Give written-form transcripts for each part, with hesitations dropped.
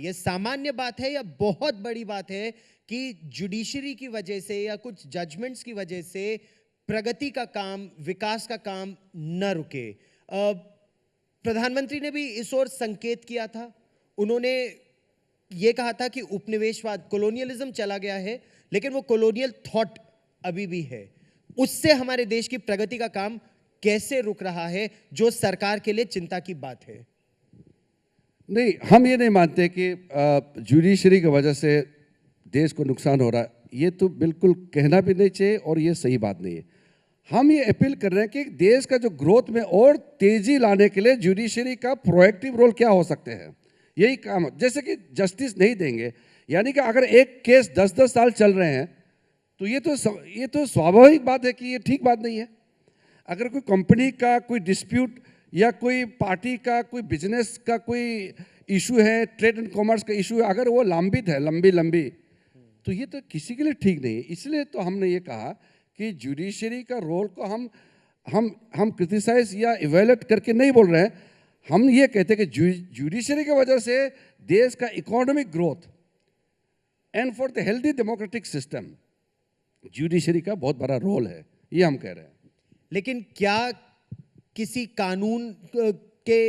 ये सामान्य बात है या बहुत बड़ी बात है कि जुडिशरी की वजह से या कुछ जजमेंट्स की वजह से प्रगति का काम, विकास का काम न रुके? प्रधानमंत्री ने भी इस ओर संकेत किया था। उन्होंने ये कहा था कि उपनिवेशवाद, कॉलोनियलिज्म चला गया है, लेकिन वो कॉलोनियल थॉट अभी भी है। उससे हमारे देश की प्रगति का काम कैसे रुक रहा है, जो सरकार के लिए चिंता की बात है? नहीं, हम ये नहीं मानते कि जुडिशरी की वजह से देश को नुकसान हो रहा है। ये तो बिल्कुल कहना भी नहीं चाहिए और ये सही बात नहीं है। हम ये अपील कर रहे हैं कि देश का जो ग्रोथ में और तेजी लाने के लिए जुडिशरी का प्रोएक्टिव रोल क्या हो सकते हैं, यही काम। जैसे कि जस्टिस नहीं देंगे, यानी कि अगर एक केस 10-10 साल चल रहे हैं तो ये तो स्वाभाविक बात है कि ये ठीक बात नहीं है। अगर कोई कंपनी का कोई डिस्प्यूट या कोई पार्टी का कोई बिजनेस का कोई इशू है, ट्रेड एंड कॉमर्स का इशू है, अगर वो लंबित है लंबी तो ये तो किसी के लिए ठीक नहीं है। इसलिए तो हमने ये कहा कि जुडिशरी का रोल को हम क्रिटिसाइज या इवेलुएट करके नहीं बोल रहे हैं। हम ये कहते हैं कि जुडिशरी की वजह से देश का economic growth and for the healthy democratic system judiciary का बहुत बड़ा रोल है, ये हम कह रहे हैं। लेकिन क्या किसी कानून के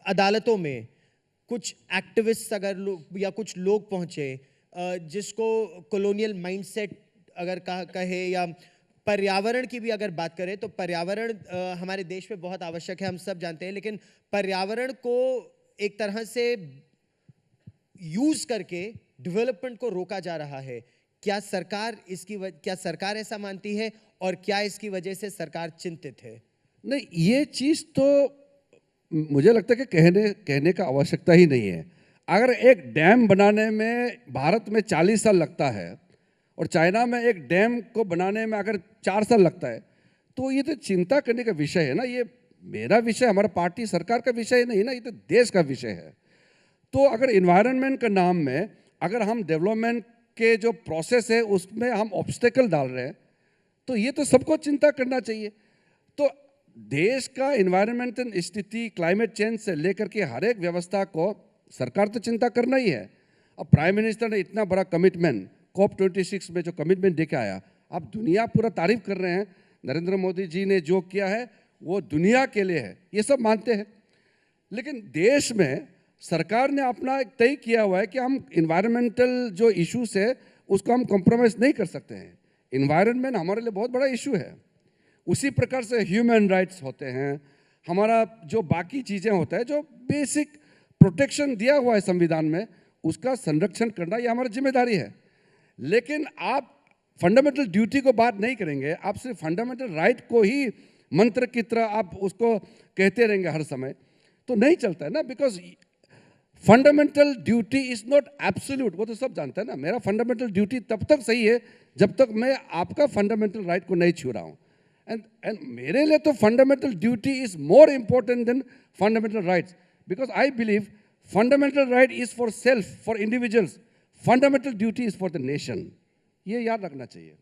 अदालतों में कुछ एक्टिविस्ट अगर या कुछ लोग पहुंचे जिसको कॉलोनियल माइंडसेट अगर कहे या पर्यावरण की भी अगर बात करें तो पर्यावरण हमारे देश में बहुत आवश्यक है, हम सब जानते हैं, लेकिन पर्यावरण को एक तरह से यूज करके डेवलपमेंट को रोका जा रहा है। क्या सरकार ऐसा मानती है और क्या इसकी वजह से सरकार चिंतित है? नहीं, ये चीज़ तो मुझे लगता है कि कहने का आवश्यकता ही नहीं है। अगर एक डैम बनाने में भारत में 40 साल लगता है और चाइना में एक डैम को बनाने में अगर 4 साल लगता है, तो ये तो चिंता करने का विषय है ना। ये मेरा विषय, हमारा पार्टी सरकार का विषय नहीं ना, ये तो देश का विषय है। तो अगर इन्वायरमेंट के नाम में अगर हम डेवलपमेंट के जो प्रोसेस है उसमें हम ऑब्स्टेकल डाल रहे हैं, तो ये तो सबको चिंता करना चाहिए। तो देश का इन्वायरमेंटल स्थिति, क्लाइमेट चेंज से लेकर के हर एक व्यवस्था को सरकार तो चिंता करना ही है। अब प्राइम मिनिस्टर ने इतना बड़ा कमिटमेंट COP26 में जो कमिटमेंट देके आया, अब दुनिया पूरा तारीफ कर रहे हैं। नरेंद्र मोदी जी ने जो किया है वो दुनिया के लिए है, ये सब मानते हैं। लेकिन देश में सरकार ने अपना एक तय किया हुआ है कि हम इन्वायरमेंटल जो इश्यूज है उसको हम कॉम्प्रोमाइज़ नहीं कर सकते हैं। इन्वायरमेंट हमारे लिए बहुत बड़ा इशू है। उसी प्रकार से ह्यूमन राइट्स होते हैं, हमारा जो बाकी चीज़ें होता है, जो बेसिक प्रोटेक्शन दिया हुआ है संविधान में, उसका संरक्षण करना ये हमारी जिम्मेदारी है। लेकिन आप फंडामेंटल ड्यूटी को बात नहीं करेंगे, आप सिर्फ फंडामेंटल राइट को ही मंत्र की तरह आप उसको कहते रहेंगे हर समय, तो नहीं चलता है ना। Because fundamental duty is not absolute, वो तो सब जानते हैं ना। मेरा फंडामेंटल ड्यूटी तब तक सही है जब तक मैं आपका फंडामेंटल राइट को नहीं छू रहा हूँ। एंड मेरे लिए तो fundamental duty is more important then fundamental rights, because I believe fundamental right is for self, for individuals. Fundamental duty is for the nation. ये याद रखना चाहिए।